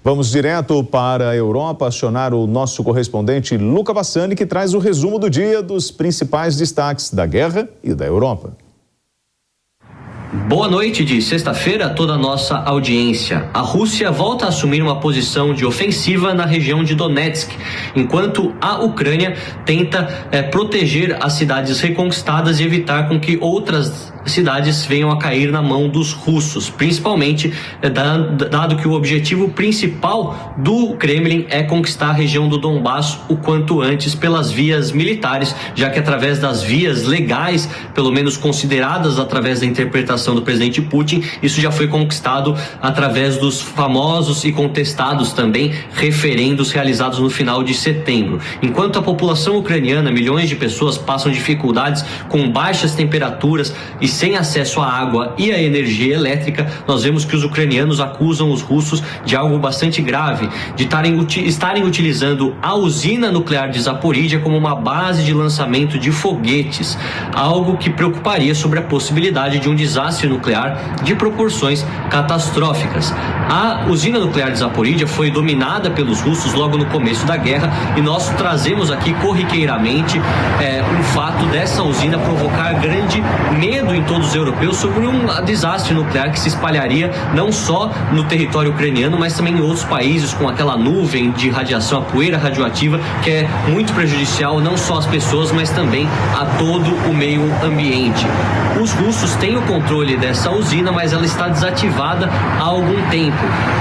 Vamos direto para a Europa acionar o nosso correspondente Luca Bassani, que traz o resumo do dia dos principais destaques da guerra e da Europa. Boa noite de sexta-feira a toda a nossa audiência. A Rússia volta a assumir uma posição de ofensiva na região de Donetsk, enquanto a Ucrânia tenta proteger as cidades reconquistadas e evitar com que outras cidades venham a cair na mão dos russos, principalmente dado que o objetivo principal do Kremlin é conquistar a região do Donbass o quanto antes pelas vias militares, já que através das vias legais, pelo menos consideradas através da interpretação do presidente Putin, isso já foi conquistado através dos famosos e contestados também referendos realizados no final de setembro. Enquanto a população ucraniana, milhões de pessoas, passam dificuldades com baixas temperaturas e sem acesso à água e à energia elétrica, nós vemos que os ucranianos acusam os russos de algo bastante grave, de estarem utilizando a usina nuclear de Zaporídia como uma base de lançamento de foguetes, algo que preocuparia sobre a possibilidade de um desastre nuclear de proporções catastróficas. A usina nuclear de Zaporídia foi dominada pelos russos logo no começo da guerra e nós trazemos aqui corriqueiramente o fato dessa usina provocar grande medo em todos os europeus sobre um desastre nuclear que se espalharia não só no território ucraniano, mas também em outros países, com aquela nuvem de radiação, a poeira radioativa, que é muito prejudicial não só às pessoas, mas também a todo o meio ambiente. Os russos têm o controle dessa usina, mas ela está desativada há algum tempo.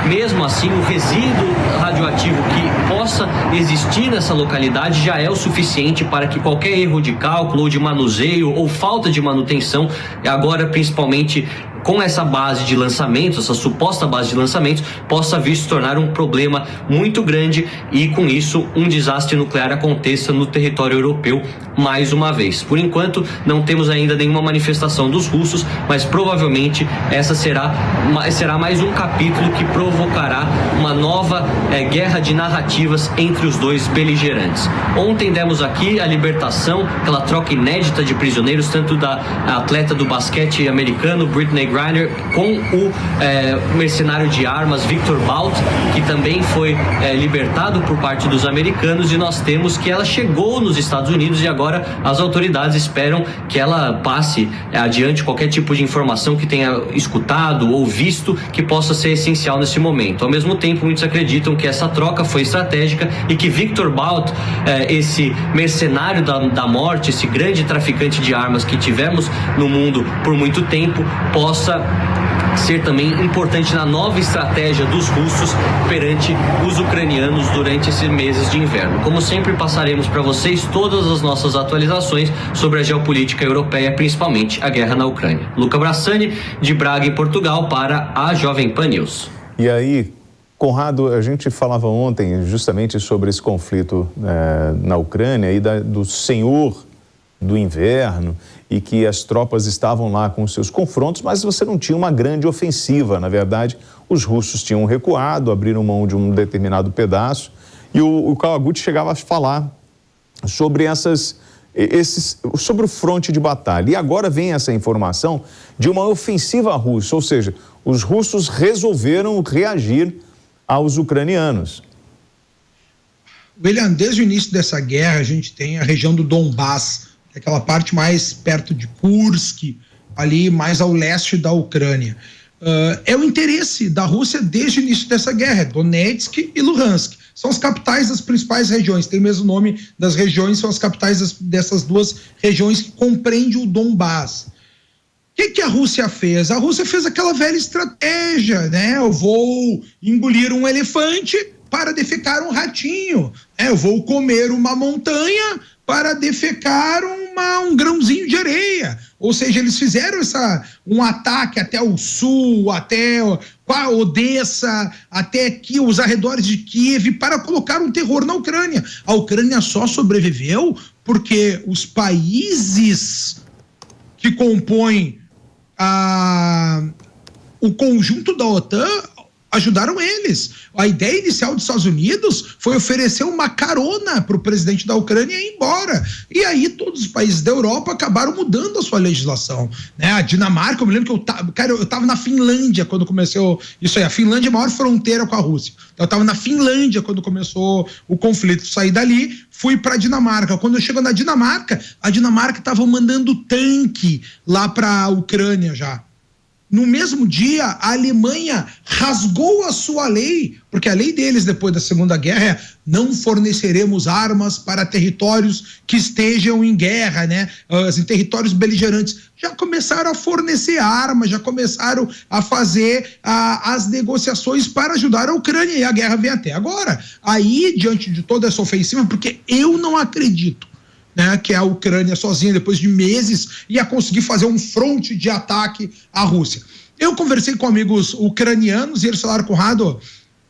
Mesmo assim, o resíduo radioativo que possa existir nessa localidade já é o suficiente para que qualquer erro de cálculo ou de manuseio ou falta de manutenção, agora principalmente com essa base de lançamentos, essa suposta base de lançamentos, possa vir se tornar um problema muito grande e, com isso, um desastre nuclear aconteça no território europeu mais uma vez. Por enquanto, não temos ainda nenhuma manifestação dos russos, mas provavelmente essa será mais um capítulo que provocará uma nova guerra de narrativas entre os dois beligerantes. Ontem demos aqui a libertação, aquela troca inédita de prisioneiros, tanto da atleta do basquete americano, Brittney Griner, com o mercenário de armas Viktor Bout, que também foi libertado por parte dos americanos, e nós temos que ela chegou nos Estados Unidos e agora as autoridades esperam que ela passe adiante qualquer tipo de informação que tenha escutado ou visto que possa ser essencial nesse momento. Ao mesmo tempo, muitos acreditam que essa troca foi estratégica e que Viktor Bout, esse mercenário da morte, esse grande traficante de armas que tivemos no mundo por muito tempo, possa ser também importante na nova estratégia dos russos perante os ucranianos durante esses meses de inverno. Como sempre, passaremos para vocês todas as nossas atualizações sobre a geopolítica europeia, principalmente a guerra na Ucrânia. Luca Bassani, de Braga, em Portugal, para a Jovem Pan News. E aí, Conrado, a gente falava ontem justamente sobre esse conflito na Ucrânia e do senhor do inverno, e que as tropas estavam lá com seus confrontos, mas você não tinha uma grande ofensiva. Na verdade, os russos tinham recuado, abriram mão de um determinado pedaço, e o Kawaguchi chegava a falar sobre sobre o fronte de batalha. E agora vem essa informação de uma ofensiva russa, ou seja, os russos resolveram reagir aos ucranianos. William, desde o início dessa guerra, a gente tem a região do Donbass, aquela parte mais perto de Kursk, ali mais ao leste da Ucrânia. É o interesse da Rússia desde o início dessa guerra, Donetsk e Luhansk. São as capitais das principais regiões, tem o mesmo nome das regiões, são as capitais dessas duas regiões que compreendem o Donbass. O que a Rússia fez? A Rússia fez aquela velha estratégia, né? Eu vou engolir um elefante para defecar um ratinho, eu vou comer uma montanha para defecar um grãozinho de areia. Ou seja, eles fizeram um ataque até o sul, até a Odessa, até aqui, os arredores de Kiev, para colocar um terror na Ucrânia. A Ucrânia só sobreviveu porque os países que compõem o conjunto da OTAN ajudaram eles. A ideia inicial dos Estados Unidos foi oferecer uma carona para o presidente da Ucrânia ir embora. E aí todos os países da Europa acabaram mudando a sua legislação, né? A Dinamarca, eu me lembro que eu estava na Finlândia quando começou isso aí. A Finlândia é a maior fronteira com a Rússia. Então, eu estava na Finlândia quando começou o conflito. Saí dali, fui para a Dinamarca. Quando eu chego na Dinamarca, a Dinamarca estava mandando tanque lá para a Ucrânia já. No mesmo dia, a Alemanha rasgou a sua lei, porque a lei deles depois da Segunda Guerra é: não forneceremos armas para territórios que estejam em guerra, né? Em territórios beligerantes. Já começaram a fornecer armas, já começaram a fazer as negociações para ajudar a Ucrânia, e a guerra vem até agora. Aí, diante de toda essa ofensiva, porque eu não acredito, né, que a Ucrânia sozinha, depois de meses, ia conseguir fazer um fronte de ataque à Rússia. Eu conversei com amigos ucranianos e eles falaram: Conrado,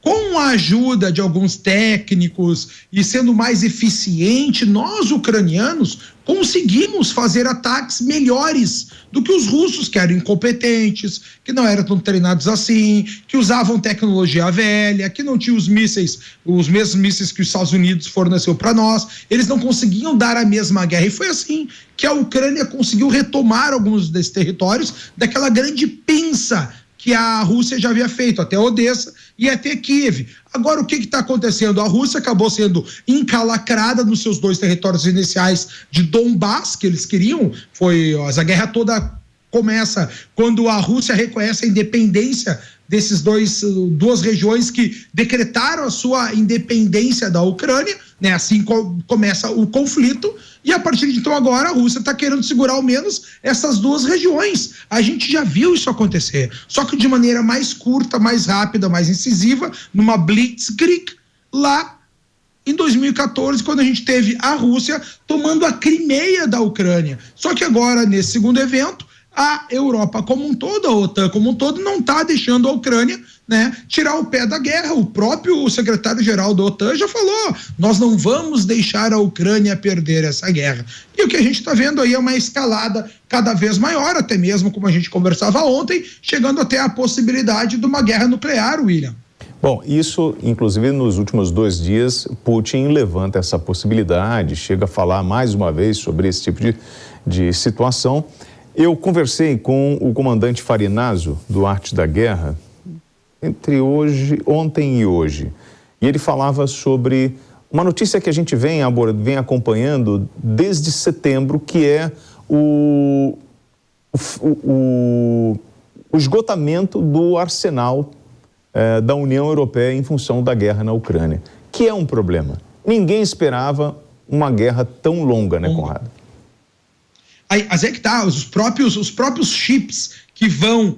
com a ajuda de alguns técnicos e sendo mais eficiente, nós ucranianos conseguimos fazer ataques melhores do que os russos, que eram incompetentes, que não eram tão treinados assim, que usavam tecnologia velha, que não tinham os mísseis, os mesmos mísseis que os Estados Unidos forneceu para nós. Eles não conseguiam dar a mesma guerra. E foi assim que a Ucrânia conseguiu retomar alguns desses territórios daquela grande pinça que a Rússia já havia feito, até Odessa e até Kiev. Agora, o que está acontecendo? A Rússia acabou sendo encalacrada nos seus 2 territórios iniciais de Donbass, que eles queriam. A guerra toda começa quando a Rússia reconhece a independência desses duas regiões que decretaram a sua independência da Ucrânia, né? Assim começa o conflito. E a partir de então agora a Rússia está querendo segurar ao menos essas 2 regiões. A gente já viu isso acontecer, só que de maneira mais curta, mais rápida, mais incisiva, numa blitzkrieg lá em 2014, quando a gente teve a Rússia tomando a Crimeia da Ucrânia. Só que agora, nesse segundo evento, a Europa como um todo, a OTAN como um todo, não está deixando a Ucrânia, né, tirar o pé da guerra. O próprio secretário-geral da OTAN já falou: nós não vamos deixar a Ucrânia perder essa guerra. E o que a gente está vendo aí é uma escalada cada vez maior, até mesmo como a gente conversava ontem, chegando até a possibilidade de uma guerra nuclear, William. Bom, isso, inclusive, nos últimos 2 dias, Putin levanta essa possibilidade, chega a falar mais uma vez sobre esse tipo de situação. Eu conversei com o comandante Farinazzo, do Arte da Guerra, entre ontem e hoje. E ele falava sobre uma notícia que a gente vem acompanhando desde setembro, que é o esgotamento do arsenal da União Europeia em função da guerra na Ucrânia, que é um problema. Ninguém esperava uma guerra tão longa, né, Conrado? Mas é que tá, os próprios chips que vão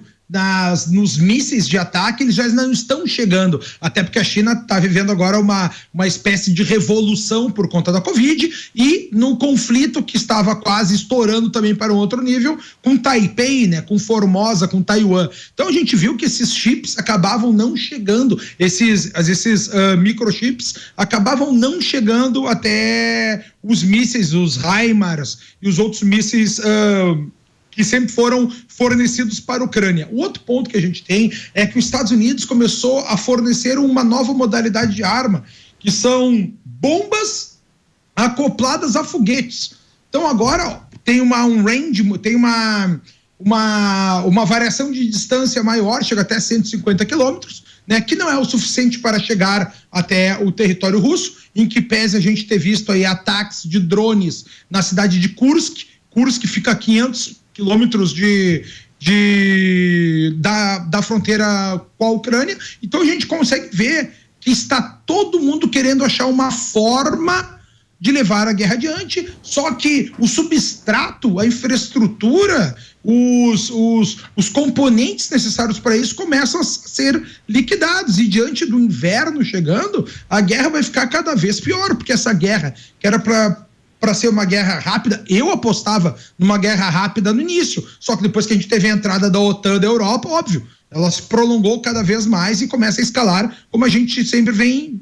nos mísseis de ataque, eles já não estão chegando, até porque a China está vivendo agora uma espécie de revolução por conta da Covid, e no conflito que estava quase estourando também para um outro nível, com Taipei, né, com Formosa, com Taiwan. Então a gente viu que esses chips acabavam não chegando, esses microchips acabavam não chegando até os mísseis, os HIMARS e os outros mísseis que sempre foram fornecidos para a Ucrânia. O outro ponto que a gente tem é que os Estados Unidos começou a fornecer uma nova modalidade de arma, que são bombas acopladas a foguetes. Então agora tem um range, tem uma variação de distância maior, chega até 150 quilômetros, né, que não é o suficiente para chegar até o território russo, em que pese a gente ter visto aí ataques de drones na cidade de Kursk. Kursk fica a 500 quilômetros da fronteira com a Ucrânia. Então a gente consegue ver que está todo mundo querendo achar uma forma de levar a guerra adiante, só que o substrato, a infraestrutura, os componentes necessários para isso começam a ser liquidados, e diante do inverno chegando, a guerra vai ficar cada vez pior, porque essa guerra que era para ser uma guerra rápida, eu apostava numa guerra rápida no início, só que depois que a gente teve a entrada da OTAN da Europa, óbvio, ela se prolongou cada vez mais e começa a escalar, como a gente sempre vem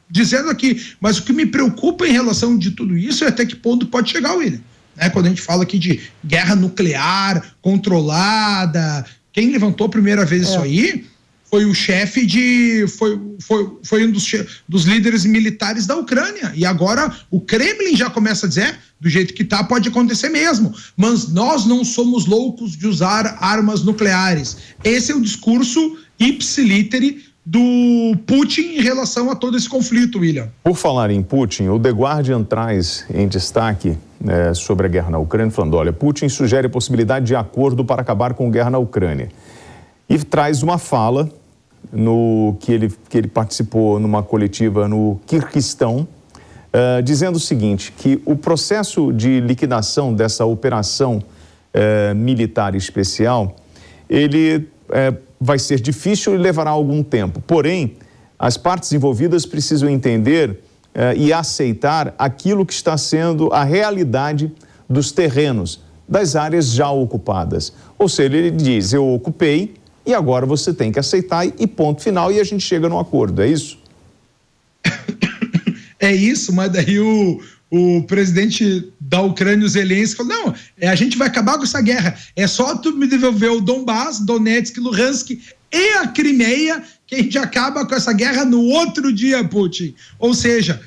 dizendo aqui. Mas o que me preocupa em relação de tudo isso é até que ponto pode chegar, William, né? Quando a gente fala aqui de guerra nuclear controlada, quem levantou a primeira vez isso aí foi o chefe foi um dos líderes militares da Ucrânia, e agora o Kremlin já começa a dizer, do jeito que tá, pode acontecer mesmo, mas nós não somos loucos de usar armas nucleares. Esse é o discurso ipsiliteri do Putin em relação a todo esse conflito, William. Por falar em Putin, o The Guardian traz em destaque sobre a guerra na Ucrânia, falando, olha, Putin sugere a possibilidade de acordo para acabar com a guerra na Ucrânia. E traz uma fala que ele participou numa coletiva no Quirguistão, dizendo o seguinte, que o processo de liquidação dessa operação militar especial, ele vai ser difícil e levará algum tempo. Porém, as partes envolvidas precisam entender e aceitar aquilo que está sendo a realidade dos terrenos, das áreas já ocupadas. Ou seja, ele diz, eu ocupei e agora você tem que aceitar e ponto final, e a gente chega num acordo, é isso? É isso, mas daí o presidente da Ucrânia, o Zelensky, falou, não, a gente vai acabar com essa guerra, é só tu me devolver o Donbass, Donetsk, Luhansk e a Crimeia, que a gente acaba com essa guerra no outro dia, Putin. Ou seja,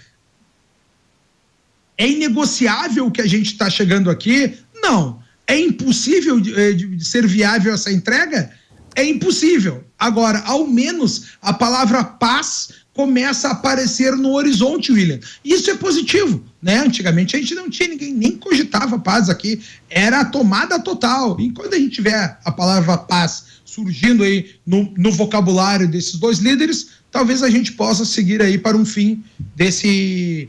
é inegociável que a gente está chegando aqui? Não. É impossível de ser viável essa entrega? É impossível. Agora, ao menos, a palavra paz começa a aparecer no horizonte, William. Isso é positivo, né? Antigamente a gente não tinha ninguém, nem cogitava paz aqui. Era a tomada total. E quando a gente tiver a palavra paz surgindo aí no vocabulário desses dois líderes, talvez a gente possa seguir aí para um fim desse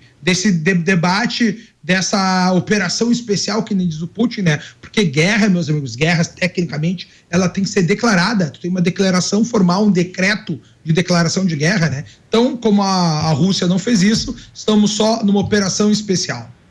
debate, dessa operação especial, que nem diz o Putin, né? Porque guerra, meus amigos, guerra, tecnicamente, ela tem que ser declarada. Tu tem uma declaração formal, um decreto de declaração de guerra, né? Então, como a Rússia não fez isso, estamos só numa operação especial.